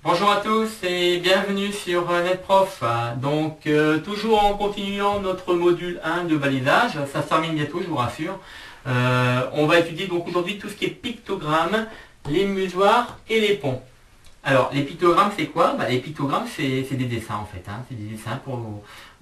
Bonjour à tous et bienvenue sur NetProf. Donc toujours en continuant notre module 1 de balisage, ça se termine bientôt, je vous rassure. On va étudier donc aujourd'hui tout ce qui est pictogrammes, les musoirs et les ponts. Alors les pictogrammes c'est quoi? Les pictogrammes c'est des dessins en fait, c'est des dessins pour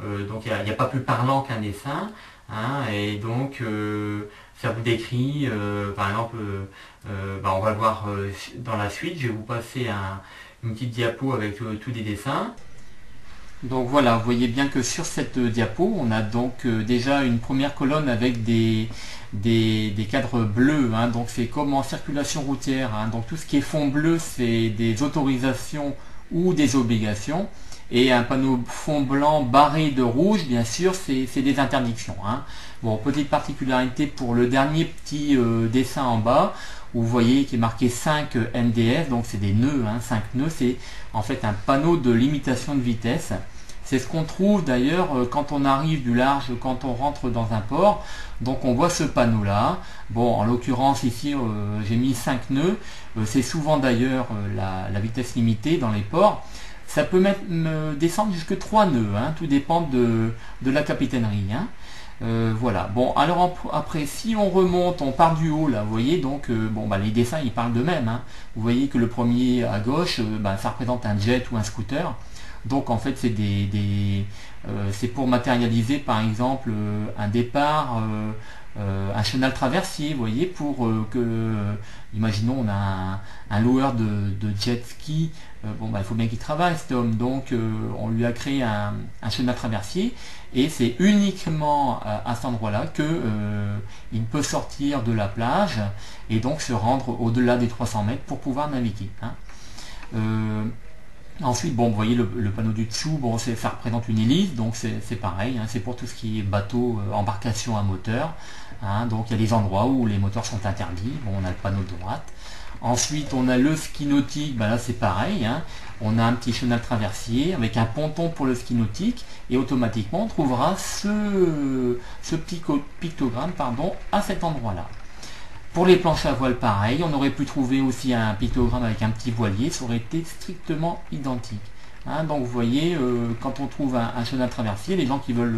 donc il n'y a pas plus parlant qu'un dessin, et donc ça vous décrit, par exemple, on va le voir dans la suite, je vais vous passer une petite diapo avec tous des dessins. Donc voilà, vous voyez bien que sur cette diapo, on a donc déjà une première colonne avec des cadres bleus, donc c'est comme en circulation routière, donc tout ce qui est fond bleu c'est des autorisations ou des obligations, et un panneau fond blanc barré de rouge, bien sûr, c'est des interdictions. Bon, petite particularité pour le dernier petit dessin en bas, où vous voyez qu'il est marqué 5 NDF, donc c'est des nœuds, 5 nœuds, c'est en fait un panneau de limitation de vitesse. C'est ce qu'on trouve d'ailleurs quand on arrive du large, quand on rentre dans un port. Donc on voit ce panneau là. Bon, en l'occurrence ici j'ai mis 5 nœuds. C'est souvent d'ailleurs la vitesse limitée dans les ports. Ça peut descendre jusque 3 nœuds, tout dépend de la capitainerie. Voilà. Bon, alors après, si on remonte, on part du haut là, vous voyez, donc les dessins ils parlent d'eux-mêmes. Vous voyez que le premier à gauche, ça représente un jet ou un scooter. Donc en fait c'est pour matérialiser par exemple un départ, un chenal traversier, vous voyez, pour imaginons on a un loueur de jet ski, il faut bien qu'il travaille cet homme, donc on lui a créé un chenal traversier, et c'est uniquement à cet endroit là que il peut sortir de la plage et donc se rendre au-delà des 300 mètres pour pouvoir naviguer. Ensuite, vous voyez le panneau du dessous, ça représente une hélice, donc c'est pareil, c'est pour tout ce qui est bateau, embarcation à moteur. Donc il y a des endroits où les moteurs sont interdits. On a le panneau de droite. Ensuite, on a le ski nautique, là c'est pareil, on a un petit chenal traversier avec un ponton pour le ski nautique, et automatiquement on trouvera ce petit pictogramme à cet endroit-là. Pour les planches à voile, pareil, on aurait pu trouver aussi un pictogramme avec un petit voilier, ça aurait été strictement identique. Donc vous voyez, quand on trouve un chenal traversier, les gens qui veulent,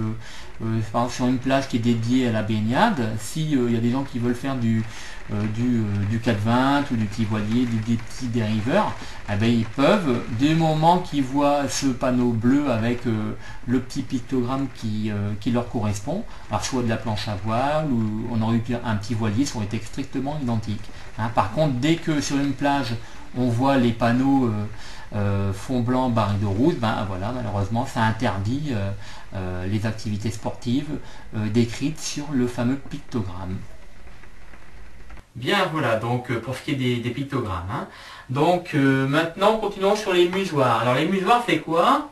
sur une plage qui est dédiée à la baignade, s'il y a des gens qui veulent faire du 420 ou du petit voilier, des petits dériveurs, ils peuvent, du moment qu'ils voient ce panneau bleu avec le petit pictogramme qui leur correspond, alors soit de la planche à voile, ou on aurait eu un petit voilier, ça aurait été strictement identique. Par contre, dès que sur une plage, on voit les panneaux fond blanc barré de rouge, malheureusement ça interdit les activités sportives décrites sur le fameux pictogramme. Bien, voilà, donc pour ce qui est des pictogrammes. Donc maintenant continuons sur les musoirs. Alors les musoirs c'est quoi?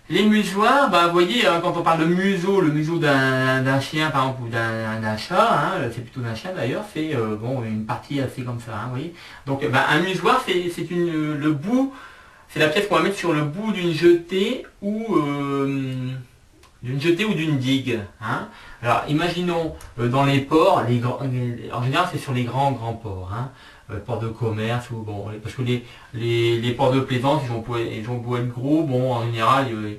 Les musoirs, vous voyez, quand on parle de museau, le museau d'un chien par exemple, ou d'un chat, c'est plutôt d'un chien d'ailleurs, c'est une partie assez comme ça, vous voyez. Donc un musoir c'est le bout, c'est la pièce qu'on va mettre sur le bout d'une jetée ou d'une digue. Alors imaginons dans les ports, en général c'est sur les grands ports, ports de commerce, parce que les ports de plaisance ils ont beau être gros, en général il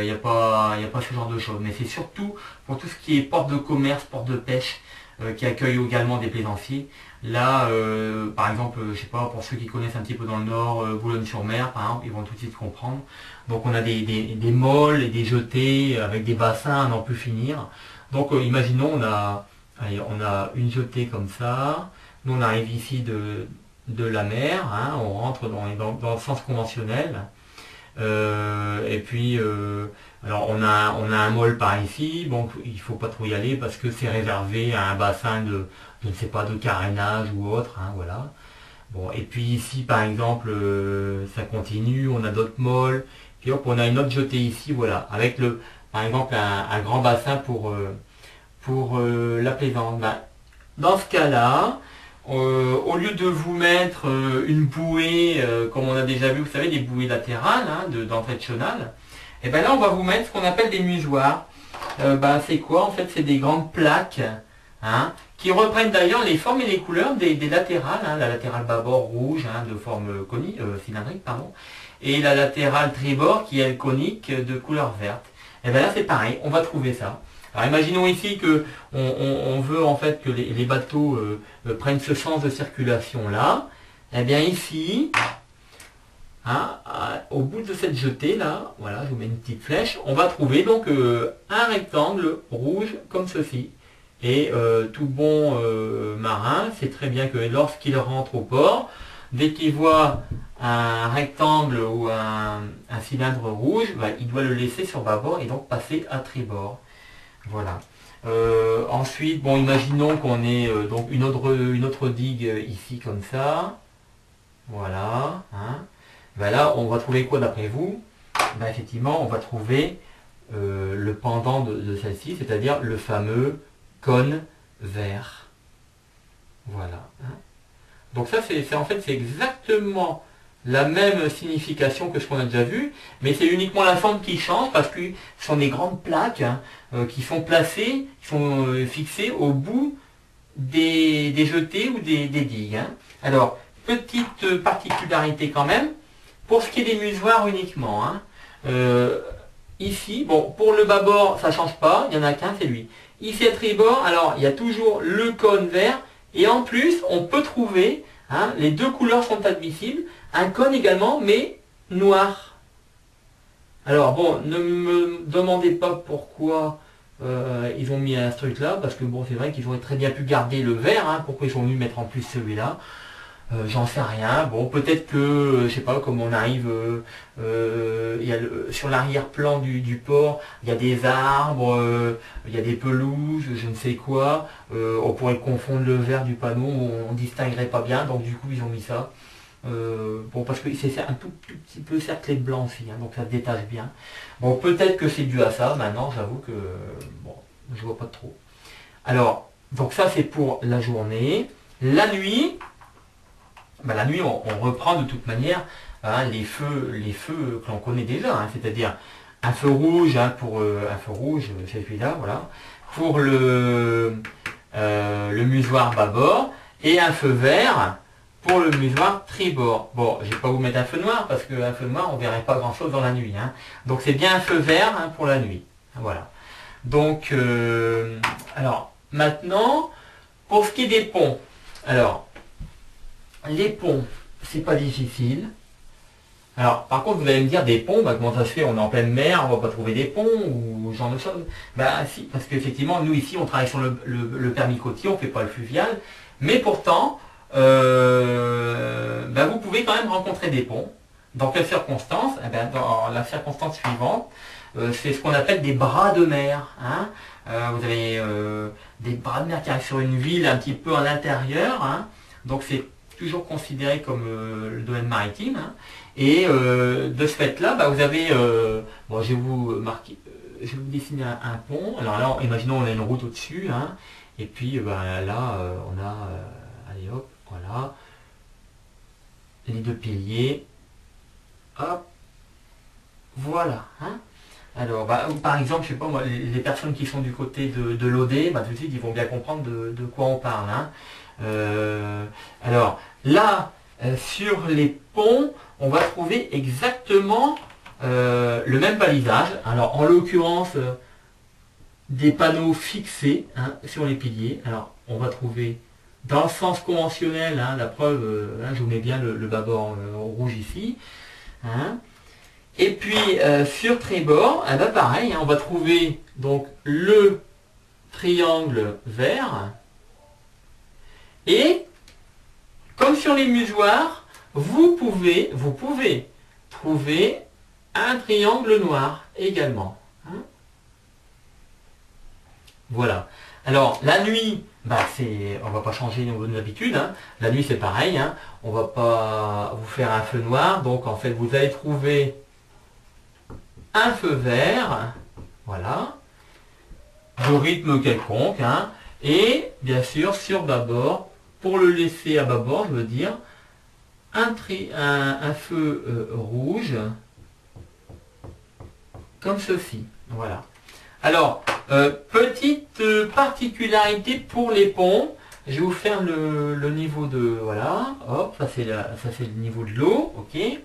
n'y a pas ce genre de choses, mais c'est surtout pour tout ce qui est port de commerce, port de pêche, qui accueille également des plaisanciers. Là, par exemple, je sais pas, pour ceux qui connaissent un petit peu dans le nord, Boulogne-sur-Mer, par exemple, ils vont tout de suite comprendre. Donc on a des mols et des jetées avec des bassins à n'en plus finir. Donc imaginons, on a une jetée comme ça. Nous on arrive ici de la mer, on rentre dans le sens conventionnel. Et puis alors on a un mol par ici, il faut pas trop y aller parce que c'est réservé à un bassin de, je ne sais pas, de carénage ou autre, voilà. Et puis ici par exemple ça continue, on a d'autres mols, puis hop on a une autre jetée ici, voilà, avec par exemple un grand bassin pour la plaisance. Dans ce cas là, au lieu de vous mettre une bouée, comme on a déjà vu, vous savez, des bouées latérales d'entrée de chenal, et là on va vous mettre ce qu'on appelle des musoirs. C'est quoi en fait? C'est des grandes plaques hein, qui reprennent d'ailleurs les formes et les couleurs des latérales, hein, la latérale bâbord rouge, hein, de forme cylindrique, pardon, et la latérale tribord qui est conique de couleur verte. Et bien là c'est pareil, on va trouver ça. Alors imaginons ici que on veut en fait que les bateaux prennent ce sens de circulation là. Et bien ici, hein, au bout de cette jetée là, voilà, je vous mets une petite flèche, on va trouver donc un rectangle rouge comme ceci. Et tout bon marin sait très bien que lorsqu'il rentre au port, dès qu'il voit un rectangle ou un cylindre rouge, bah, il doit le laisser sur bâbord et donc passer à tribord. Voilà. Ensuite, bon, imaginons qu'on ait donc une autre digue ici comme ça. Voilà. Hein. Ben là, on va trouver quoi d'après vous? Ben effectivement, on va trouver le pendant de celle-ci, c'est-à-dire le fameux cône vert. Voilà. Hein. Donc ça, en fait, c'est exactement la même signification que ce qu'on a déjà vu, mais c'est uniquement la forme qui change parce que ce sont des grandes plaques, hein, qui sont placées, qui sont fixées au bout des jetées ou des digues. Hein. Alors, petite particularité quand même, pour ce qui est des musoirs uniquement. Hein, ici, bon, pour le bâbord, ça ne change pas, il n'y en a qu'un, c'est lui. Ici à tribord, alors il y a toujours le cône vert, et en plus, on peut trouver, hein, les deux couleurs sont admissibles, un cône également, mais noir. Alors bon, ne me demandez pas pourquoi ils ont mis ce truc là, parce que bon, c'est vrai qu'ils auraient très bien pu garder le vert, hein, pourquoi ils ont dû mettre en plus celui-là. J'en sais rien. Bon, peut-être que, je sais pas, comme on arrive sur l'arrière-plan du port, il y a des arbres, il y a des pelouses, je ne sais quoi. On pourrait confondre le vert du panneau, on distinguerait pas bien, donc du coup ils ont mis ça. Bon, parce que c'est un tout petit peu cerclé de blanc aussi, hein, donc ça se détache bien. Bon, peut-être que c'est dû à ça. Maintenant, j'avoue que bon, je vois pas trop. Alors, donc ça c'est pour la journée. La nuit. Ben, la nuit, on reprend de toute manière, hein, les feux que l'on connaît déjà, hein, c'est-à-dire un feu rouge, hein, un feu rouge, c'est celui-là, voilà, pour le musoir bâbord, et un feu vert pour le musoir tribord. Bon, je ne vais pas vous mettre un feu noir, parce qu'un feu noir, on ne verrait pas grand-chose dans la nuit. Hein. Donc c'est bien un feu vert, hein, pour la nuit. Voilà. Donc, alors, maintenant, pour ce qui est des ponts, alors, les ponts, c'est pas difficile. Alors, par contre, vous allez me dire des ponts, bah, comment ça se fait? On est en pleine mer, on va pas trouver des ponts ou ce genre de choses. Bah si, parce qu'effectivement, nous ici, on travaille sur le permis côtier, on fait pas le fluvial. Mais pourtant, bah, vous pouvez quand même rencontrer des ponts. Dans quelles circonstances? Eh ben, dans la circonstance suivante, c'est ce qu'on appelle des bras de mer. Hein. Vous avez des bras de mer qui arrivent sur une ville un petit peu en intérieur. Hein. Donc c'est toujours considéré comme le domaine maritime. Hein. Et de ce fait-là, bah, vous avez, bon, je vais vous dessiner un pont. Alors là, imaginons on a une route au-dessus, hein, et puis bah, là, on a, allez hop, voilà, les deux piliers, hop, voilà. Hein. Alors, bah, par exemple, je sais pas moi, les personnes qui sont du côté de l'OD, bah, tout de suite, ils vont bien comprendre de quoi on parle. Hein. Alors, là, sur les ponts, on va trouver exactement le même balisage. Alors, en l'occurrence, des panneaux fixés, hein, sur les piliers. Alors, on va trouver dans le sens conventionnel, hein, la preuve, hein, je vous mets bien le bâbord rouge ici. Hein. Et puis, sur tribord, eh ben, pareil, hein, on va trouver donc le triangle vert. Et, comme sur les musoirs, vous pouvez trouver un triangle noir également. Hein. Voilà. Alors, la nuit, bah, on va pas changer nos habitudes. Hein. La nuit, c'est pareil. Hein. On va pas vous faire un feu noir. Donc, en fait, vous allez trouver un feu vert. Voilà. De rythme quelconque. Hein. Et, bien sûr, sur bâbord, pour le laisser à bâbord, je veux dire, un feu rouge, comme ceci. Voilà. Alors, Petite particularité pour les ponts, je vais vous faire le niveau de, voilà, hop, ça c'est le niveau de l'eau, ok. Et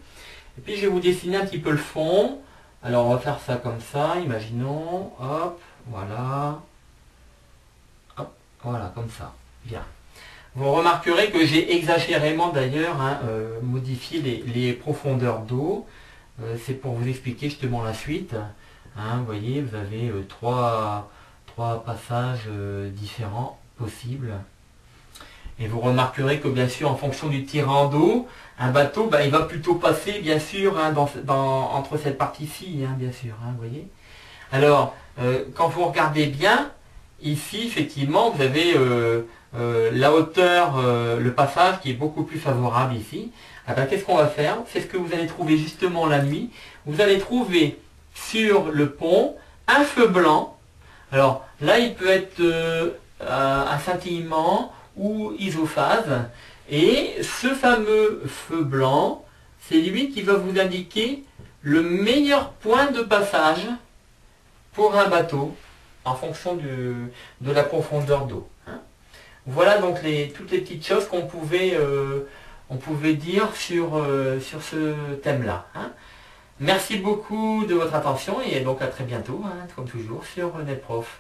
puis je vais vous dessiner un petit peu le fond. Alors on va faire ça comme ça, imaginons, hop, voilà, hop, voilà, comme ça, bien. Vous remarquerez que j'ai exagérément d'ailleurs modifié les profondeurs d'eau. C'est pour vous expliquer justement la suite. Vous voyez, vous avez trois passages différents possibles. Et vous remarquerez que bien sûr, en fonction du tirant d'eau, un bateau, il va plutôt passer bien sûr entre cette partie-ci, bien sûr, vous voyez. Alors, quand vous regardez bien, ici, effectivement, vous avez la hauteur, le passage qui est beaucoup plus favorable ici. Qu'est-ce qu'on va faire? C'est ce que vous allez trouver justement la nuit. Vous allez trouver sur le pont un feu blanc. Alors là, il peut être un scintillement ou isophase. Et ce fameux feu blanc, c'est lui qui va vous indiquer le meilleur point de passage pour un bateau en fonction de la profondeur d'eau. Voilà donc toutes les petites choses qu'on pouvait dire sur ce thème-là. Merci beaucoup de votre attention et donc à très bientôt, comme toujours, sur NetProf.